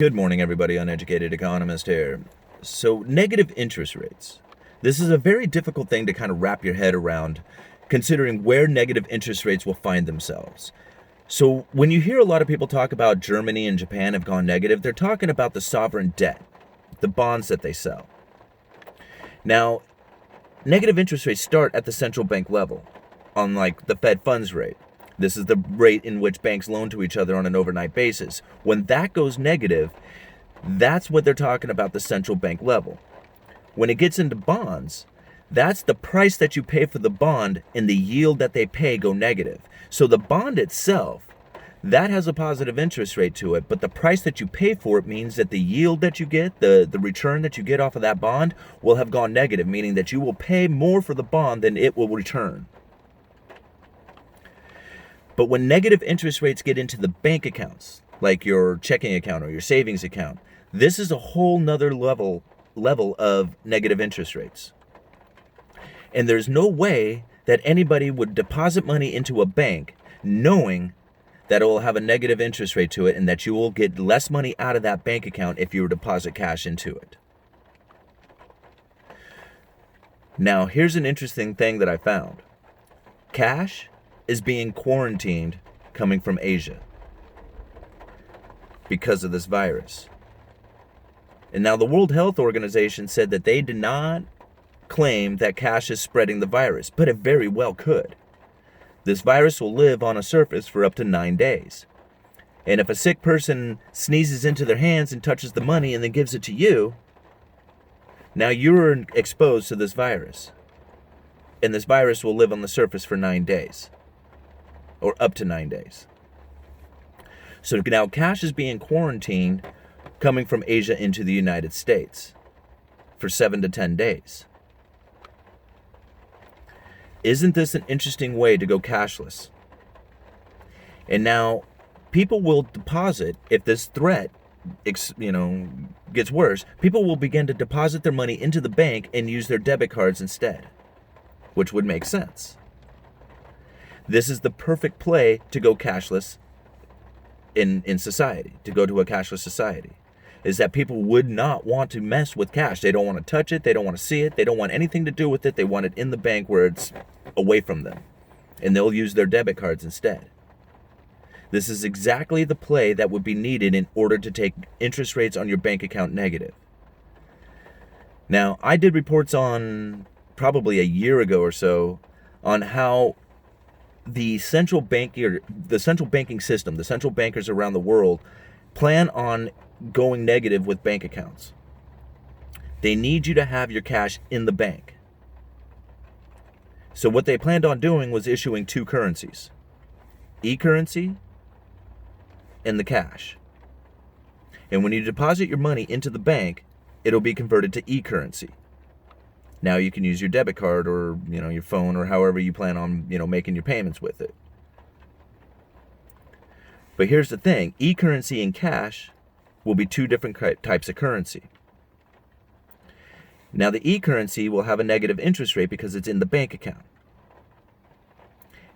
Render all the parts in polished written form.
Good morning, everybody. Uneducated economist here. So, negative interest rates. This is a very difficult thing to kind of wrap your head around, considering where negative interest rates will find themselves. So, when you hear a lot of people talk about Germany and Japan have gone negative, they're talking about the sovereign debt, the bonds that they sell. Now, negative interest rates start at the central bank level, on like the Fed funds rate. This is the rate in which banks loan to each other on an overnight basis. When that goes negative, that's what they're talking about, the central bank level. When it gets into bonds, that's the price that you pay for the bond and the yield that they pay go negative. So the bond itself, that has a positive interest rate to it, but the price that you pay for it means that the yield that you get, the return that you get off of that bond will have gone negative, meaning that you will pay more for the bond than it will return. But when negative interest rates get into the bank accounts, like your checking account or your savings account, this is a whole nother level of negative interest rates. And there's no way that anybody would deposit money into a bank knowing that it will have a negative interest rate to it and that you will get less money out of that bank account if you deposit cash into it. Now, here's an interesting thing that I found. Cash is being quarantined coming from Asia because of this virus. And now the World Health Organization said that they did not claim that cash is spreading the virus, but it very well could. This virus will live on a surface for up to 9 days. And if a sick person sneezes into their hands and touches the money and then gives it to you, now you're exposed to this virus. And this virus will live on the surface for 9 days. Or up to 9 days. So now cash is being quarantined coming from Asia into the United States for 7 to 10 days. Isn't this an interesting way to go cashless? And now people will deposit, if this threat gets worse, people will begin to deposit their money into the bank and use their debit cards instead, which would make sense. This is the perfect play to go cashless in society, to go to a cashless society, is that people would not want to mess with cash. They don't want to touch it. They don't want to see it. They don't want anything to do with it. They want it in the bank where it's away from them. And they'll use their debit cards instead. This is exactly the play that would be needed in order to take interest rates on your bank account negative. Now, I did reports on probably a year ago or so on how the central banking system, the central bankers around the world plan on going negative with bank accounts. They need you to have your cash in the bank. So what they planned on doing was issuing two currencies, e-currency and the cash. And when you deposit your money into the bank, it'll be converted to e-currency. Now you can use your debit card or, your phone or however you plan on, making your payments with it. But here's the thing, e-currency and cash will be two different types of currency. Now the e-currency will have a negative interest rate because it's in the bank account.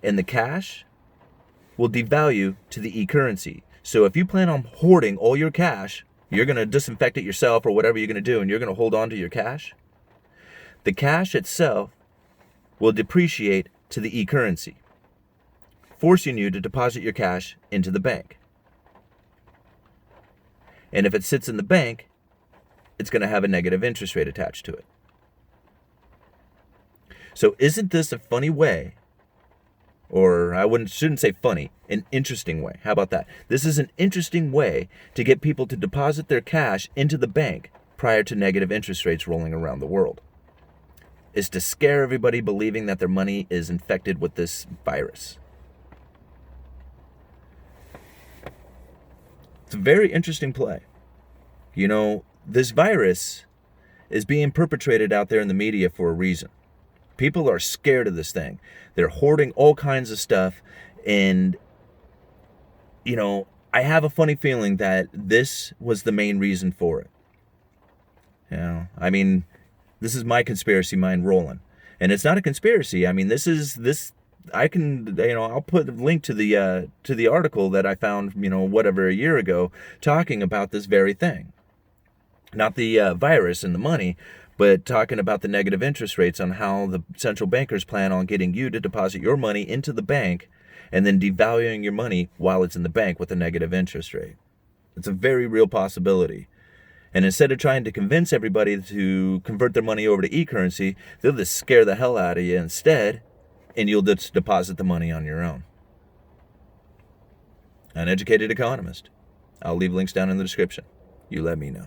And the cash will devalue to the e-currency. So if you plan on hoarding all your cash, you're going to disinfect it yourself or whatever you're going to do, and you're going to hold on to your cash, the cash itself will depreciate to the e-currency, forcing you to deposit your cash into the bank. And if it sits in the bank, it's going to have a negative interest rate attached to it. So isn't this a funny way, or shouldn't say funny, an interesting way? How about that? This is an interesting way to get people to deposit their cash into the bank prior to negative interest rates rolling around the world. Is to scare everybody believing that their money is infected with this virus. It's a very interesting play. This virus is being perpetrated out there in the media for a reason. People are scared of this thing. They're hoarding all kinds of stuff. And, I have a funny feeling that this was the main reason for it. This is my conspiracy mind rolling. And it's not a conspiracy. This I can, I'll put a link to the article that I found, whatever, a year ago, talking about this very thing. Not the virus and the money, but talking about the negative interest rates on how the central bankers plan on getting you to deposit your money into the bank and then devaluing your money while it's in the bank with a negative interest rate. It's a very real possibility. And instead of trying to convince everybody to convert their money over to e-currency, they'll just scare the hell out of you instead, and you'll just deposit the money on your own. Uneducated economist. I'll leave links down in the description. You let me know.